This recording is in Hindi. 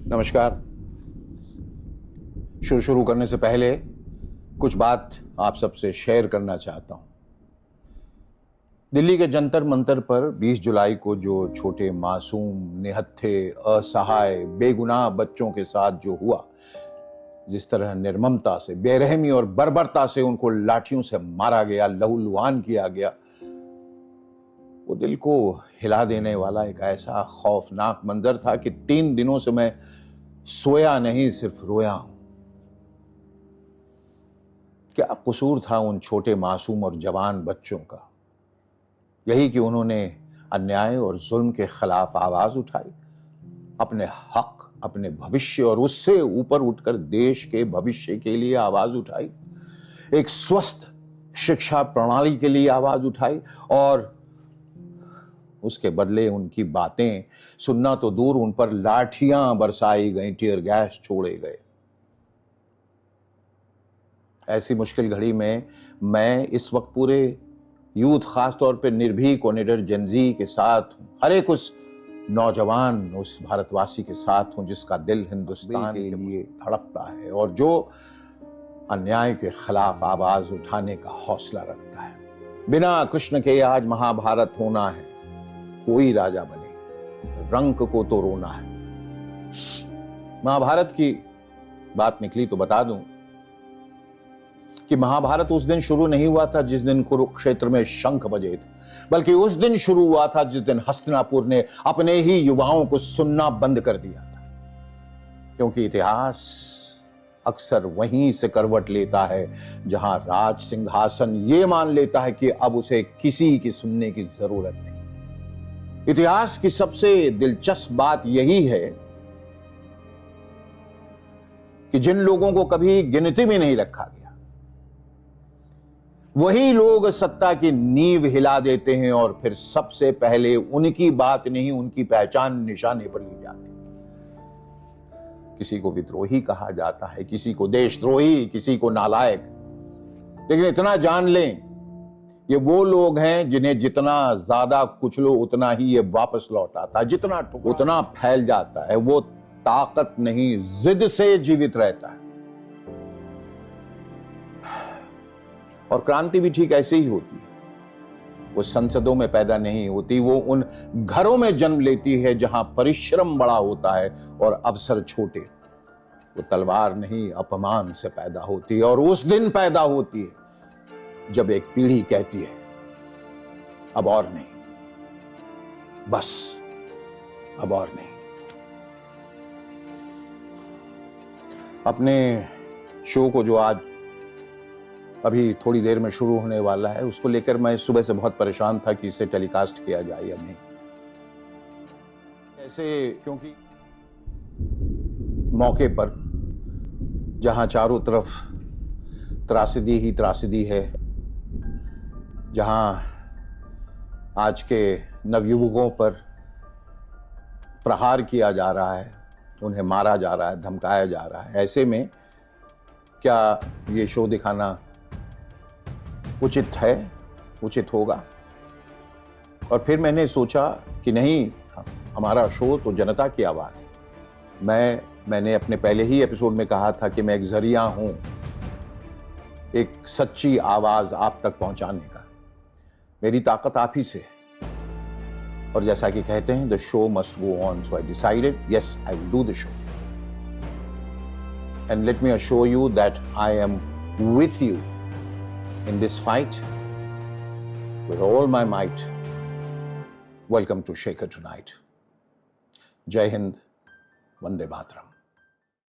नमस्कार। शो शुरू करने से पहले कुछ बात आप सबसे शेयर करना चाहता हूं। दिल्ली के जंतर मंतर पर 20 जुलाई को जो छोटे मासूम, निहत्थे, असहाय, बेगुनाह बच्चों के साथ जो हुआ, जिस तरह निर्ममता से, बेरहमी और बर्बरता से उनको लाठियों से मारा गया, लहूलुहान किया गया, वो दिल को हिला देने वाला एक ऐसा खौफनाक मंजर था कि 3 दिनों से मैं सोया नहीं, सिर्फ रोया हूं। क्या कसूर था उन छोटे मासूम और जवान बच्चों का? यही कि उन्होंने अन्याय और जुल्म के खिलाफ आवाज उठाई, अपने हक, अपने भविष्य और उससे ऊपर उठकर देश के भविष्य के लिए आवाज उठाई, एक स्वस्थ शिक्षा प्रणाली के लिए आवाज उठाई, और उसके बदले उनकी बातें सुनना तो दूर, उन पर लाठियां बरसाई गई, टीयर गैस छोड़े गए। ऐसी मुश्किल घड़ी में मैं इस वक्त पूरे यूथ, खासतौर पे निर्भीक और निडर जनजी के साथ हूं, हर एक उस नौजवान, उस भारतवासी के साथ हूं जिसका दिल हिंदुस्तान के लिए धड़कता है और जो अन्याय के खिलाफ आवाज उठाने का हौसला रखता है। बिना कृष्ण के आज महाभारत होना है, कोई राजा बने, रंक को तो रोना है। महाभारत की बात निकली तो बता दूं कि महाभारत उस दिन शुरू नहीं हुआ था जिस दिन कुरुक्षेत्र में शंख बजे थे, बल्कि उस दिन शुरू हुआ था जिस दिन हस्तिनापुर ने अपने ही युवाओं को सुनना बंद कर दिया था। क्योंकि इतिहास अक्सर वहीं से करवट लेता है जहां राज सिंहासन ये मान लेता है कि अब उसे किसी की सुनने की जरूरत नहीं। इतिहास की सबसे दिलचस्प बात यही है कि जिन लोगों को कभी गिनती में नहीं रखा गया, वही लोग सत्ता की नींव हिला देते हैं और फिर सबसे पहले उनकी बात नहीं, उनकी पहचान निशाने पर ली जाती है। किसी को विद्रोही कहा जाता है, किसी को देशद्रोही, किसी को नालायक, लेकिन इतना जान लें, ये वो लोग हैं जिन्हें जितना ज्यादा कुचलो उतना ही ये वापस लौट आता है, जितना उतना फैल जाता है। वो ताकत नहीं, जिद से जीवित रहता है। और क्रांति भी ठीक ऐसे ही होती है। वो संसदों में पैदा नहीं होती, वो उन घरों में जन्म लेती है जहां परिश्रम बड़ा होता है और अवसर छोटे। वो तलवार नहीं, अपमान से पैदा होती है, और उस दिन पैदा होती है जब एक पीढ़ी कहती है अब और नहीं, बस अब और नहीं। अपने शो को जो आज अभी थोड़ी देर में शुरू होने वाला है, उसको लेकर मैं सुबह से बहुत परेशान था कि इसे टेलीकास्ट किया जाए या नहीं। ऐसे क्योंकि मौके पर जहां चारों तरफ त्रासदी ही त्रासदी है, जहां आज के नवयुवकों पर प्रहार किया जा रहा है, उन्हें मारा जा रहा है, धमकाया जा रहा है, ऐसे में क्या ये शो दिखाना उचित है, उचित होगा? और फिर मैंने सोचा कि नहीं, हमारा शो तो जनता की आवाज है। मैंने अपने पहले ही एपिसोड में कहा था कि मैं एक जरिया हूं, एक सच्ची आवाज आप तक पहुंचाने का। मेरी ताकत आप ही से है। और जैसा कि कहते हैं, the show must go on, so I decided, yes, I will do the show. And let me assure you that I am with you in this fight with all my might. Welcome to Shaker Tonight. Jai Hind, Vande Mataram.